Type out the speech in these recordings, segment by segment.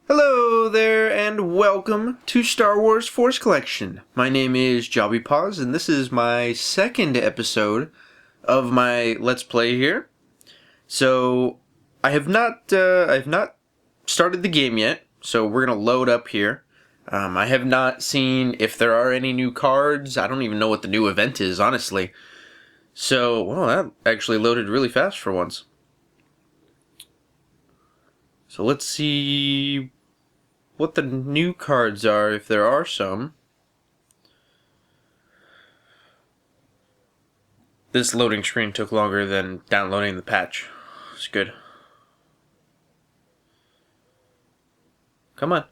Hello there, and welcome to Star Wars Force Collection. My name is Jobby Paws, and this is my second episode of my Let's Play here. So, I have not started the game yet, so we're gonna load up here. I have not seen if there are any new cards. I don't even know what the new event is, honestly. So, well, that actually loaded really fast for once. So let's see what the new cards are, if there are some. This loading screen took longer than downloading the patch. It's good. Come on.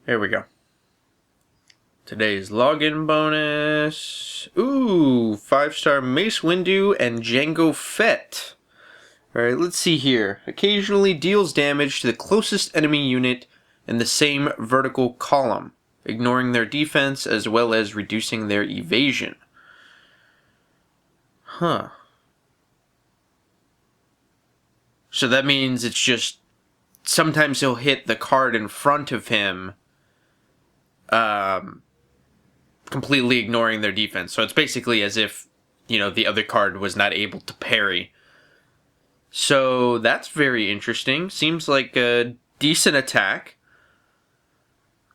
Here we go. Today's login bonus. Ooh, 5-star Mace Windu and Jango Fett. Alright, let's see here. Occasionally deals damage to the closest enemy unit in the same vertical column, ignoring their defense as well as reducing their evasion. Huh. So that means it's just sometimes he'll hit the card in front of him, completely ignoring their defense. So it's basically as if, the other card was not able to parry. So that's very interesting. Seems like a decent attack.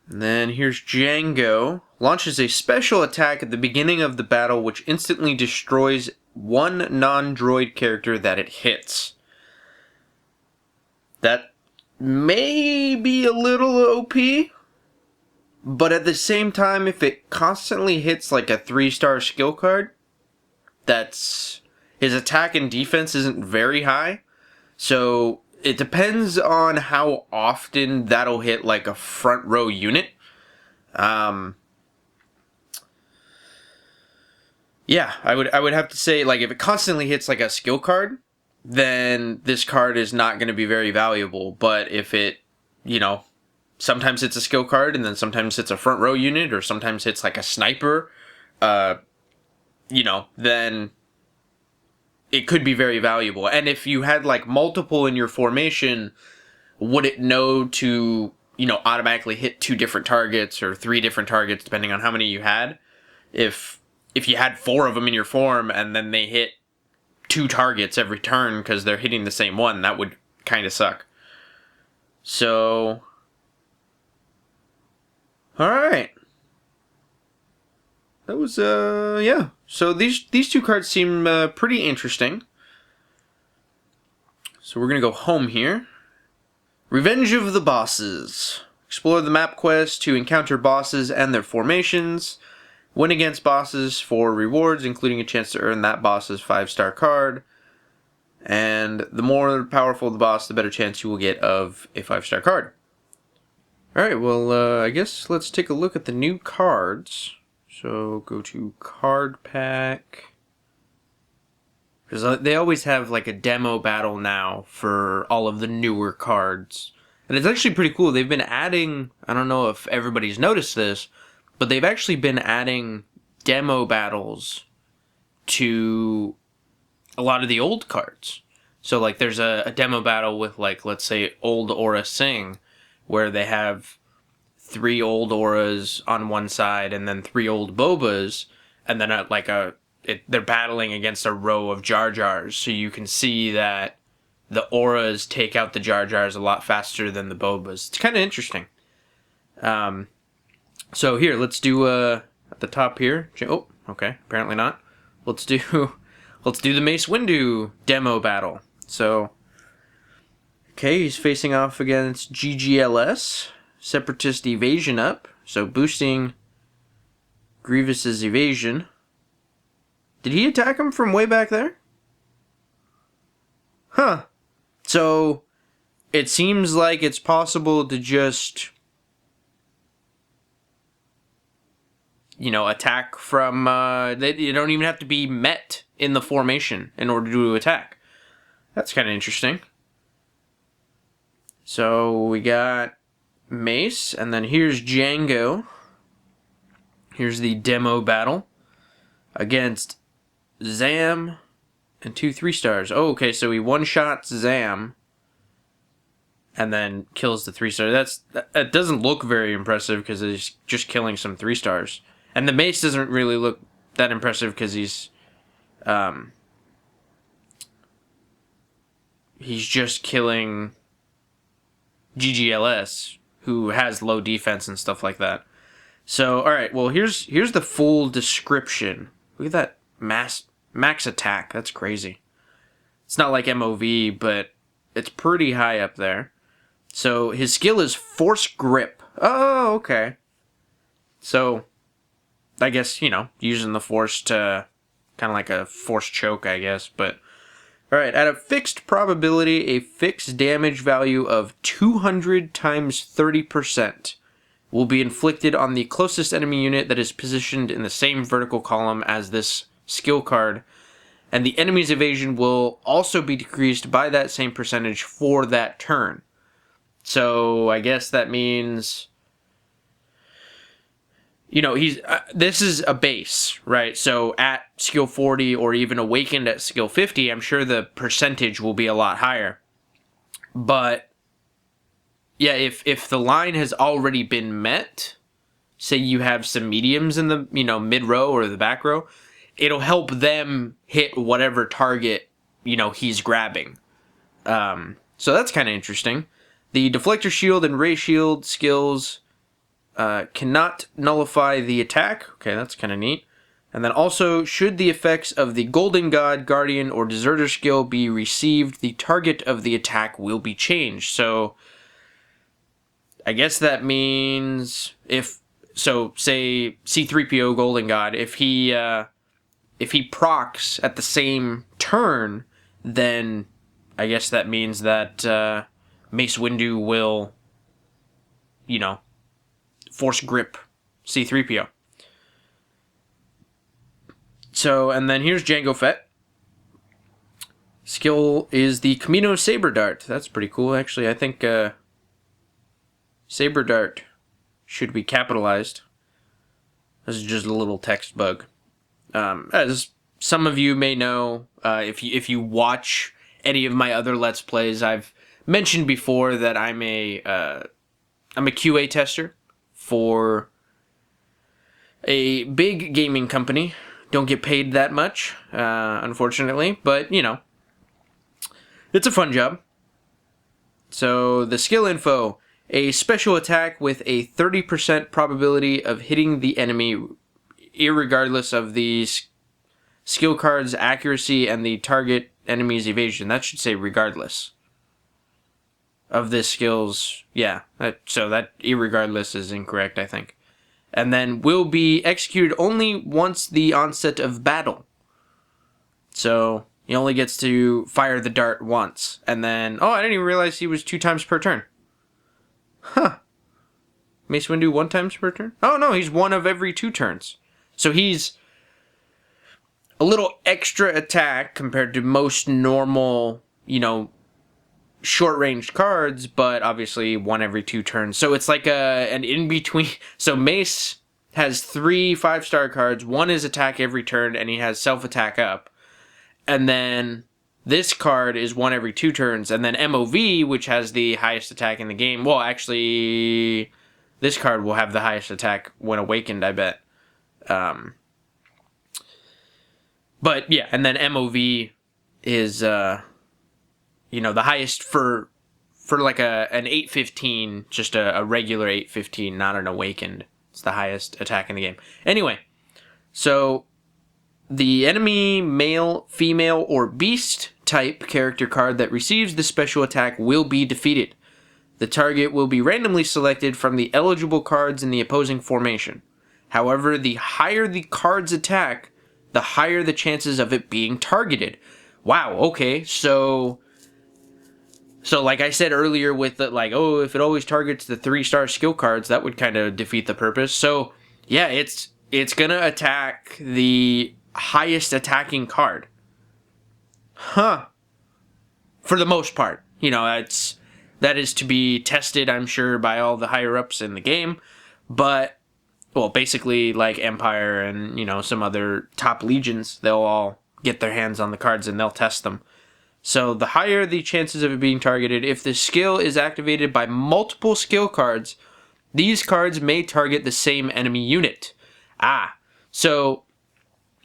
And then here's Jango. Launches a special attack at the beginning of the battle which instantly destroys one non-droid character that it hits. That may be a little OP. But at the same time, if it constantly hits like a 3-star skill card, that's... his attack and defense isn't very high. So it depends on how often that'll hit like a front row unit. Yeah, I would have to say, like, if it constantly hits like a skill card, then this card is not going to be very valuable. But if it, sometimes it's a skill card, and then sometimes it's a front row unit, or sometimes it's like a sniper, then it could be very valuable. And if you had like multiple in your formation, would it know to, automatically hit 2 different targets or 3 different targets, depending on how many you had? If you had 4 of them in your form, and then they hit 2 targets every turn because they're hitting the same one, that would kind of suck. So... alright. That was, yeah. So these 2 cards seem pretty interesting. So we're going to go home here. Revenge of the Bosses. Explore the map quest to encounter bosses and their formations. Win against bosses for rewards, including a chance to earn that boss's 5-star card. And the more powerful the boss, the better chance you will get of a 5-star card. Alright, well, I guess let's take a look at the new cards. So, go to Card Pack. Because they always have, like, a demo battle now for all of the newer cards. And it's actually pretty cool. They've been adding, I don't know if everybody's noticed this, but they've actually been adding demo battles to a lot of the old cards. So, like, there's a demo battle with, like, let's say, Old Aura Singh, where they have 3 old auras on one side and then 3 old Bobas, and then they're battling against a row of Jar Jars, so you can see that the auras take out the Jar Jars a lot faster than the Bobas. It's kind of interesting. So here, let's do at the top here. Oh, okay, apparently not. Let's do the Mace Windu demo battle. So, okay, he's facing off against GGLS. Separatist evasion up, so boosting Grievous's evasion. Did he attack him from way back there? Huh. So, it seems like it's possible to just, attack from, you don't even have to be met in the formation in order to attack. That's kind of interesting. So, we got Mace, and then here's Jango, Here's the demo battle against Zam and 2 3-stars. Oh, okay, so he one-shots Zam and then kills the 3-star. That doesn't look very impressive because he's just killing some 3-stars. And the mace doesn't really look that impressive because he's just killing GGLS, who has low defense and stuff like that. So, alright, well, here's the full description. Look at that max attack. That's crazy. It's not like MOV, but it's pretty high up there. So, his skill is Force Grip. Oh, okay. So, I guess, using the Force to kind of like a Force choke, I guess. But, alright, at a fixed probability, a fixed damage value of 200 times 30% will be inflicted on the closest enemy unit that is positioned in the same vertical column as this skill card, and the enemy's evasion will also be decreased by that same percentage for that turn. So I guess that means, this is a base, right? So at skill 40 or even awakened at skill 50, I'm sure the percentage will be a lot higher. But yeah, if the line has already been met, say you have some mediums in the, mid row or the back row, it'll help them hit whatever target, he's grabbing. So that's kind of interesting. The Deflector Shield and Ray Shield skills cannot nullify the attack. Okay, that's kind of neat. And then also, should the effects of the Golden God, Guardian, or Deserter skill be received, the target of the attack will be changed. So I guess that means say C-3PO Golden God, if he procs at the same turn, then I guess that means that Mace Windu will, Force Grip C-3PO. So, and then here's Jango Fett. Skill is the Camino Saber Dart. That's pretty cool, actually. I think Saber Dart should be capitalized. This is just a little text bug. As some of you may know, if you watch any of my other Let's Plays, I've mentioned before that I'm a QA tester for a big gaming company. Don't get paid that much, unfortunately, but it's a fun job. So the skill info: a special attack with a 30% probability of hitting the enemy, irregardless of the skill card's accuracy and the target enemy's evasion. That should say regardless of this skill's, so that irregardless is incorrect, I think. And then will be executed only once the onset of battle. So he only gets to fire the dart once. And then, I didn't even realize he was 2 times per turn. Huh. Mace Windu 1 times per turn? Oh no, he's 1 of every 2 turns. So he's a little extra attack compared to most normal, short-range cards, but obviously 1 every 2 turns. So it's like an in-between. So Mace has 3 5-star cards. 1 is attack every turn, and he has self-attack up. And then this card is 1 every 2 turns. And then MOV, which has the highest attack in the game. Well, actually, this card will have the highest attack when awakened, I bet. But yeah, and then MOV is the highest for like an 815, just a regular 815, not an awakened. It's the highest attack in the game. Anyway, so the enemy male, female, or beast type character card that receives the special attack will be defeated. The target will be randomly selected from the eligible cards in the opposing formation. However, the higher the card's attack, the higher the chances of it being targeted. Wow, okay, so like I said earlier with the, if it always targets the 3-star skill cards, that would kind of defeat the purpose. So, yeah, it's gonna attack the highest attacking card. Huh. For the most part. That is to be tested, I'm sure, by all the higher-ups in the game. But well, basically like Empire and, some other top legions, they'll all get their hands on the cards and they'll test them. So the higher the chances of it being targeted, if the skill is activated by multiple skill cards, these cards may target the same enemy unit. So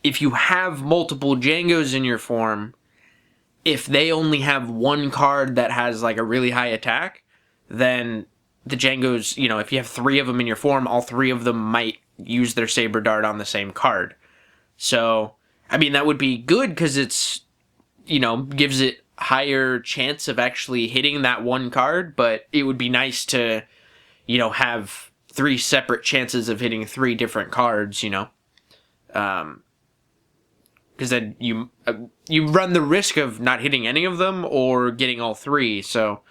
if you have multiple Jangos in your form, if they only have one card that has like a really high attack, then the Jangos, if you have 3 of them in your form, all 3 of them might use their Saber Dart on the same card. So, I mean, that would be good because it's, gives it higher chance of actually hitting that one card, but it would be nice to, have 3 separate chances of hitting 3 different cards, because then you run the risk of not hitting any of them or getting all 3. So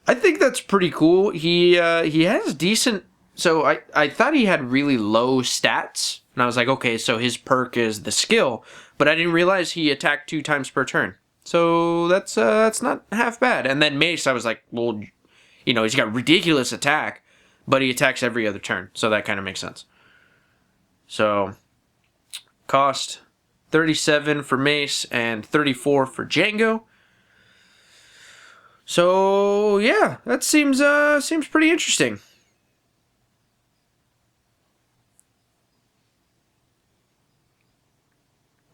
I think that's pretty cool. He has decent. So I thought he had really low stats, and I was like, okay, so his perk is the skill, but I didn't realize he attacked 2 times per turn. So that's not half bad. And then Mace, I was like, well, he's got ridiculous attack, but he attacks every other turn, so that kind of makes sense. So cost 37 for Mace and 34 for Django. So yeah, that seems pretty interesting.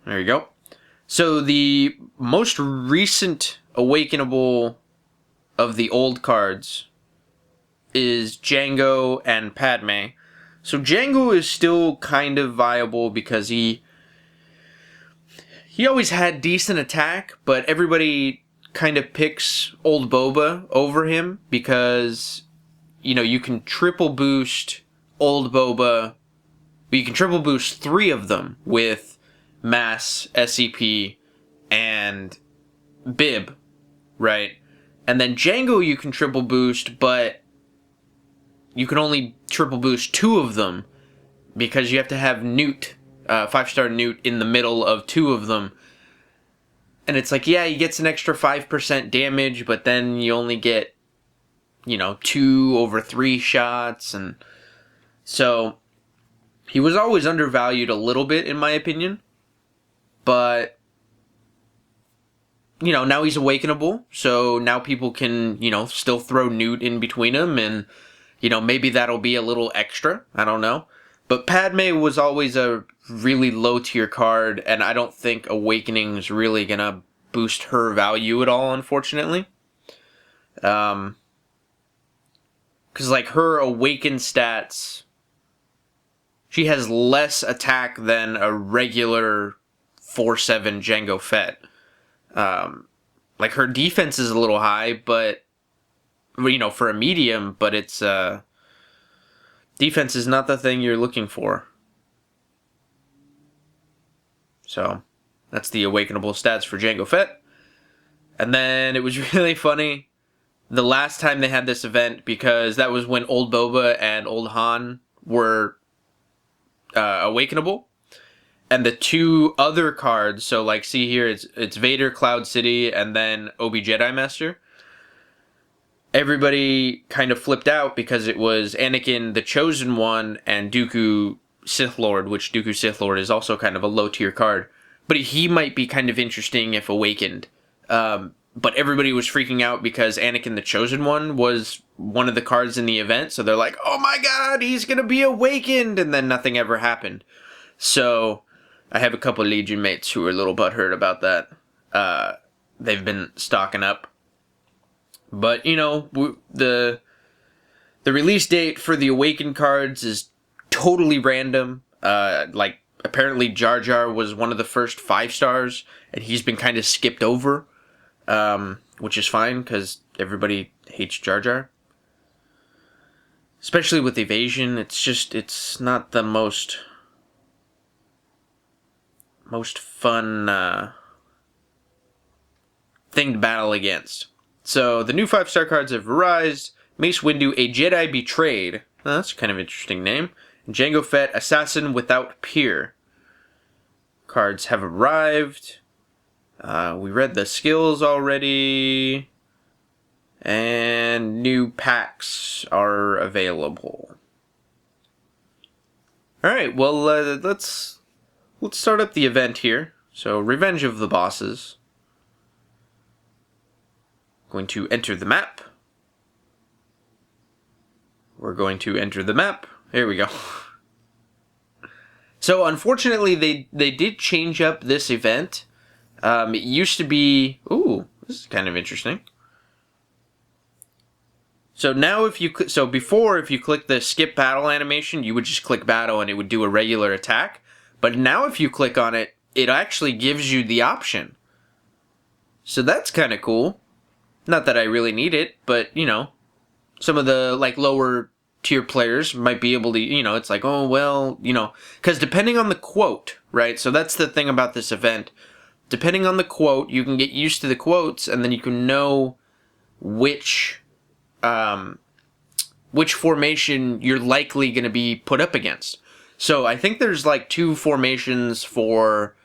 There you go. So the most recent awakenable of the old cards is Django and Padme. So Django is still kind of viable because he always had decent attack, but everybody kind of picks old Boba over him because, you can triple boost old Boba, but you can triple boost 3 of them with Mass, SCP, and Bib, right? And then Django you can triple boost, but you can only triple boost 2 of them because you have to have Newt, 5-star Newt, in the middle of 2 of them. And it's like, yeah, he gets an extra 5% damage, but then you only get, 2 over 3 shots. And so he was always undervalued a little bit, in my opinion. But, now he's awakenable. So now people can, still throw Newt in between them. And, maybe that'll be a little extra. I don't know. But Padme was always a really low tier card, and I don't think Awakening's really gonna boost her value at all, unfortunately. Because, her Awaken stats, she has less attack than a regular 4/7 Jango Fett. Her defense is a little high, but, for a medium, but it's, defense is not the thing you're looking for. So, that's the awakenable stats for Jango Fett. And then it was really funny the last time they had this event, because that was when Old Boba and Old Han were awakenable. And the 2 other cards, so see here, it's Vader, Cloud City, and then Obi Jedi Master. Everybody kind of flipped out because it was Anakin, the Chosen One, and Dooku, Sith Lord, which Dooku Sith Lord is also kind of a low tier card. But he might be kind of interesting if awakened. But everybody was freaking out because Anakin, the Chosen One, was one of the cards in the event. So they're like, oh my god, he's going to be awakened! And then nothing ever happened. So I have a couple of Legion mates who are a little butthurt about that. They've been stocking up. But, the release date for the Awakened cards is totally random. Apparently Jar Jar was one of the first 5 stars, and he's been kind of skipped over, which is fine, because everybody hates Jar Jar. Especially with Evasion, it's not the most fun thing to battle against. So, the new 5-star cards have arisen. Mace Windu, a Jedi Betrayed. Oh, that's kind of an interesting name. And Jango Fett, Assassin Without Peer. Cards have arrived. We read the skills already. And new packs are available. All right, well, let's start up the event here. So, Revenge of the Bosses. Going to enter the map. We're going to enter the map. Here we go. So, unfortunately, they did change up this event. It used to be... Ooh, this is kind of interesting. So now before, if you click the skip battle animation, you would just click battle and it would do a regular attack. But now if you click on it, it actually gives you the option. So that's kind of cool. Not that I really need it, but, you know, some of the, like, lower tier players might be able to, you know, it's like, oh, well, you know, because depending on the quote, right? So that's the thing about this event. Depending on the quote, you can get used to the quotes, and then you can know which formation you're likely going to be put up against. So I think there's like 2 formations for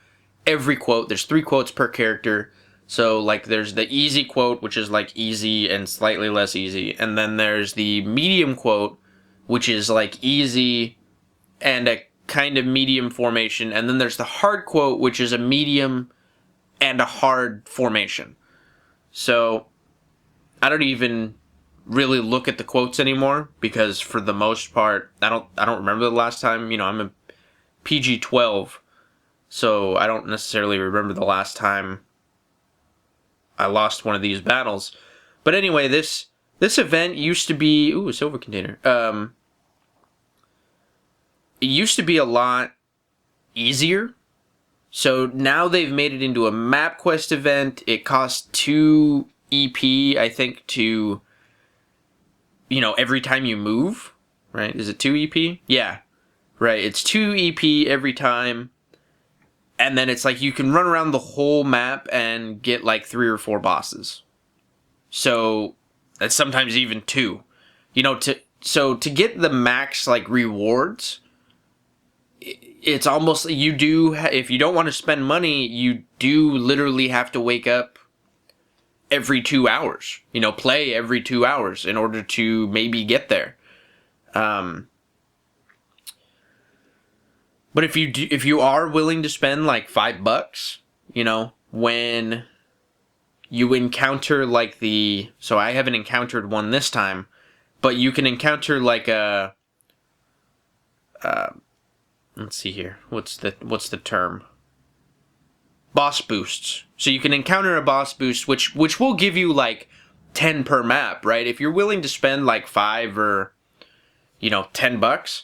every quote. There's 3 quotes per character. So like there's the easy quote, which is like easy and slightly less easy. And then there's the medium quote, which is like easy and a kind of medium formation. And then there's the hard quote, which is a medium and a hard formation. So I don't even really look at the quotes anymore, because for the most part, I don't remember the last time, you know, I'm a PG-12, so I don't necessarily remember the last time I lost one of these battles. But anyway, this event used to be, ooh, a silver container. It used to be a lot easier. So now they've made it into a map quest event. It costs 2 EP, I think, to, you know, every time you move, right? Is it 2 EP? Yeah, right. It's 2 EP every time. And then it's like you can run around the whole map and get like 3 or 4 bosses. So that's sometimes even 2. You know, to get the max like rewards, it's almost, you do, if you don't want to spend money, you do literally have to wake up every 2 hours, you know, play every 2 hours in order to maybe get there. But if you are willing to spend like $5, you know, when you encounter like so I haven't encountered one this time, but you can encounter like a, let's see here, what's the term? Boss boosts. So you can encounter a boss boost, which will give you like 10 per map, right? If you're willing to spend like 5 or, you know, $10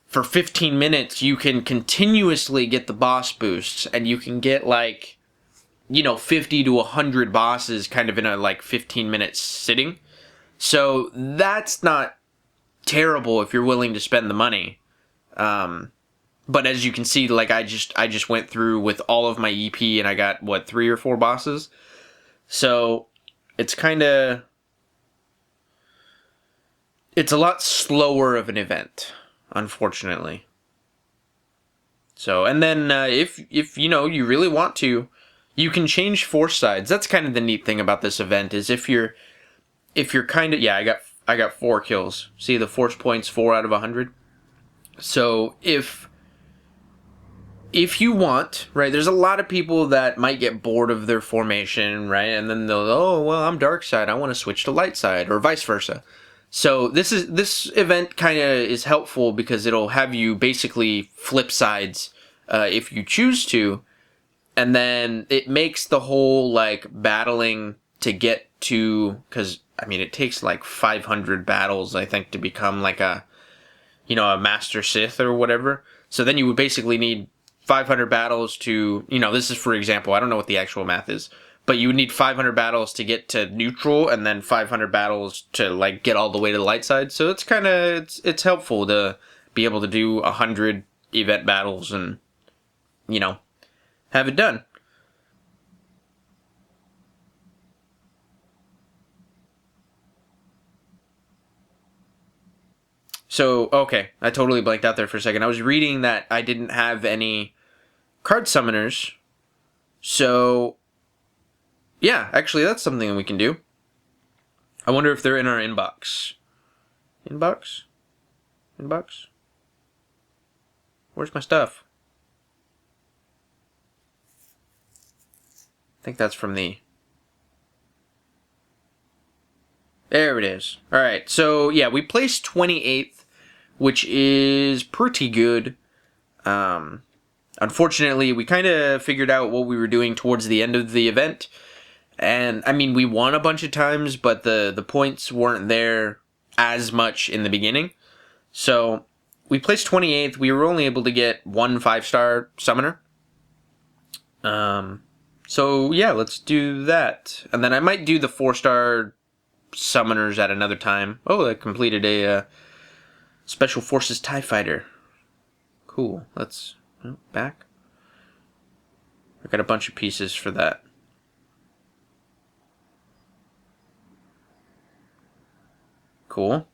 for 15 minutes, you can continuously get the boss boosts, and you can get like, you know, 50 to 100 bosses kind of in a like 15-minute sitting. So that's not terrible if you're willing to spend the money. But as you can see, like I just went through with all of my EP and I got, what, 3 or 4 bosses? So it's kind of, it's a lot slower of an event, unfortunately. So, and then if you know, you really want to, you can change force sides. That's kind of the neat thing about this event, is if you're kind of, yeah, I got 4 kills. See, the force points 4 out of 100. So if you want, right, there's a lot of people that might get bored of their formation, right, and then they'll, oh, well, I'm dark side, I want to switch to light side, or vice versa. So this event kind of is helpful because it'll have you basically flip sides if you choose to, and then it makes the whole like battling to get to, because I mean it takes like 500 battles, I think, to become like a, you know, a Master Sith or whatever. So then you would basically need 500 battles to, you know, this is for example, I don't know what the actual math is, but you would need 500 battles to get to neutral, and then 500 battles to like get all the way to the light side. So it's kind of, it's helpful to be able to do 100 event battles and, you know, have it done. So, okay, I totally blanked out there for a second. I was reading that I didn't have any card summoners. So, yeah, actually, that's something we can do. I wonder if they're in our inbox. Inbox? Inbox? Where's my stuff? I think that's from the... There it is. Alright, so yeah, we placed 28th, which is pretty good. Unfortunately, we kind of figured out what we were doing towards the end of the event. And, I mean, we won a bunch of times, but the points weren't there as much in the beginning. So, we placed 28th. We were only able to get one 5-star summoner. So, yeah, let's do that. And then I might do the 4-star summoners at another time. Oh, I completed a Special Forces TIE Fighter. Cool. Let's... Oh, back. I got a bunch of pieces for that. Cool.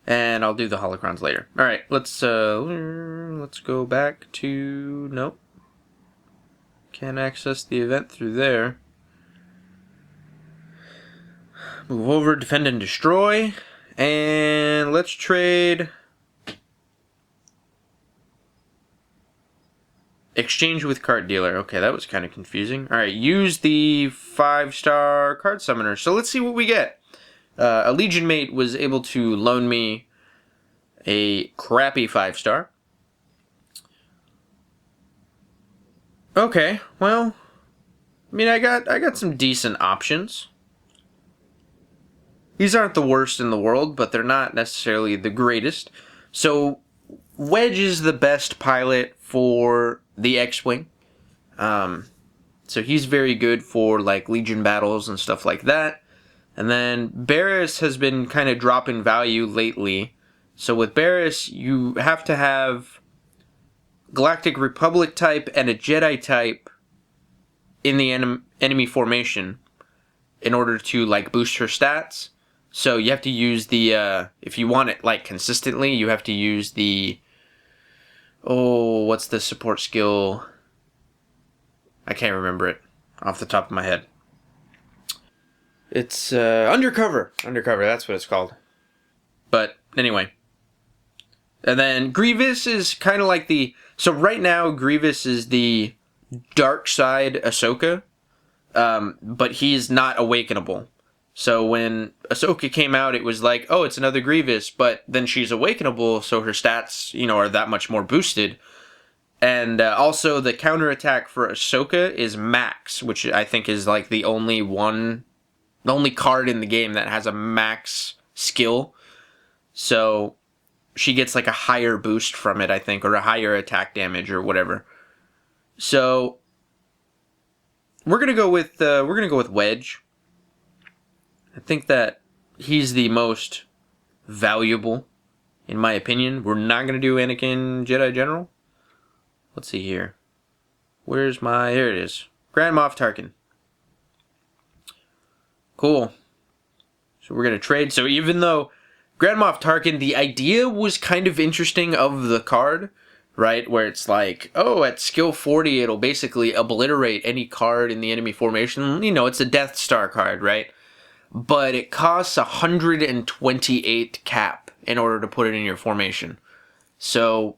And I'll do the holocrons later. All right, let's go back to... Nope. Can't access the event through there. Move over, defend and destroy. And let's trade... Exchange with card dealer. Okay, that was kind of confusing. All right, use the 5-star card summoner. So let's see what we get. A Legion mate was able to loan me a crappy 5-star. Okay, well, I mean, I got some decent options. These aren't the worst in the world, but they're not necessarily the greatest. So Wedge is the best pilot for the X-Wing. So he's very good for like Legion battles and stuff like that. And then Barriss has been kind of dropping value lately. So with Barriss, you have to have Galactic Republic type and a Jedi type in the enemy formation in order to like boost her stats. So you have to use the, if you want it like consistently, you have to use the, oh, what's the support skill? I can't remember it off the top of my head. It's Undercover. Undercover, that's what it's called. But anyway. And then Grievous is kind of like the... So right now, Grievous is the dark side Ahsoka. But he's not awakenable. So when Ahsoka came out, it was like, oh, it's another Grievous. But then she's awakenable, so her stats, you know, are that much more boosted. And also the counterattack for Ahsoka is Max, which I think is like the only card in the game that has a max skill. So she gets like a higher boost from it, I think, or a higher attack damage or whatever. So we're gonna go with Wedge. I think that he's the most valuable, in my opinion. We're not gonna do Anakin Jedi General. Let's see here. Where's my... Here it is. Grand Moff Tarkin. Cool. So we're going to trade. So even though Grand Moff Tarkin, the idea was kind of interesting of the card, right? Where it's like, oh, at skill 40, it'll basically obliterate any card in the enemy formation. You know, it's a Death Star card, right? But it costs 128 cap in order to put it in your formation. So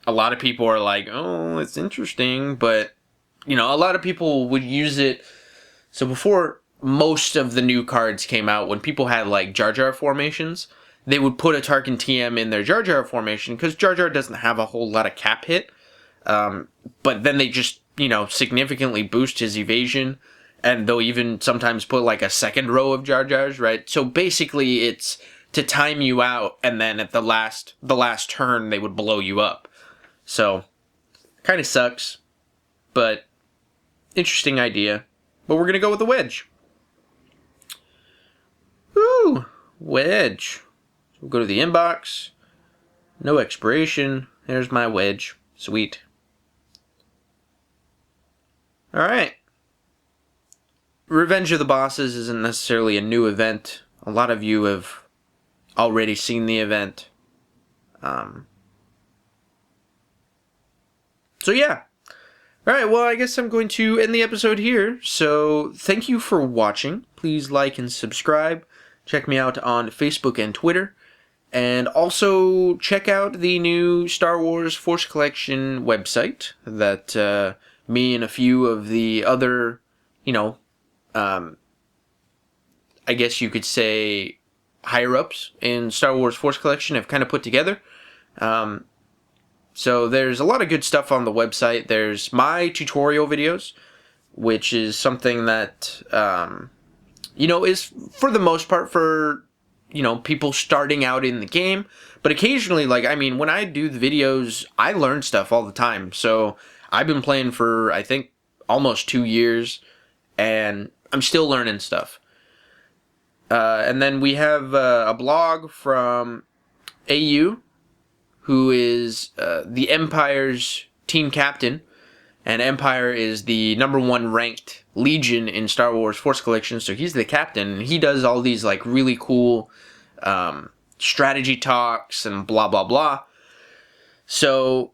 a lot of people are like, oh, it's interesting, but, you know, a lot of people would use it. So before most of the new cards came out, when people had, like, Jar Jar formations, they would put a Tarkin TM in their Jar Jar formation, because Jar Jar doesn't have a whole lot of cap hit. But then they just, you know, significantly boost his evasion, and they'll even sometimes put, like, a second row of Jar Jars, right? So basically, it's to time you out, and then at the last turn, they would blow you up. So, kind of sucks, but interesting idea. But we're going to go with the Wedge. Woo! Wedge. So we'll go to the inbox. No expiration. There's my Wedge. Sweet. Alright. Revenge of the Bosses isn't necessarily a new event. A lot of you have already seen the event. So yeah. Alright, well, I guess I'm going to end the episode here. So, thank you for watching. Please like and subscribe. Check me out on Facebook and Twitter. And also check out the new Star Wars Force Collection website that me and a few of the other, you know, I guess you could say higher-ups in Star Wars Force Collection have kind of put together. So there's a lot of good stuff on the website. There's my tutorial videos, which is something that, is for the most part for, people starting out in the game. But occasionally, when I do the videos, I learn stuff all the time. So I've been playing for, I think, almost 2 years, and I'm still learning stuff. And then we have a blog from AU, who is the Empire's team captain. And Empire is the #1 ranked Legion in Star Wars Force Collection, so he's the captain, and he does all these really cool strategy talks and blah blah blah. So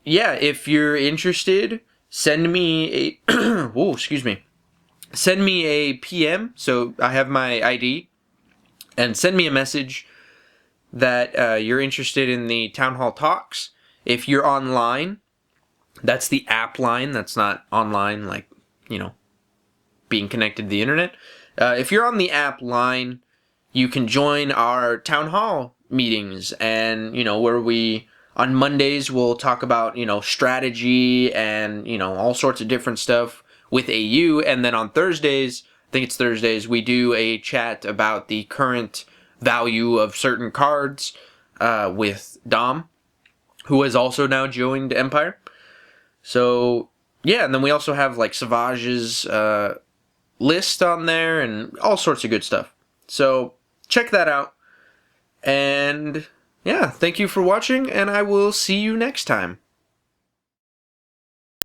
yeah, if you're interested, send me a send me a PM. So I have my ID, and send me a message that you're interested in the Town Hall talks. If you're online. That's the app line. That's not online, being connected to the internet. If you're on the app line, you can join our town hall meetings, and, where we, on Mondays, we'll talk about, strategy and, all sorts of different stuff with AU. And then on Thursdays, I think it's Thursdays, we do a chat about the current value of certain cards with Dom, who has also now joined Empire. So, yeah, and then we also have, Savage's list on there and all sorts of good stuff. So, check that out. And, yeah, thank you for watching, and I will see you next time.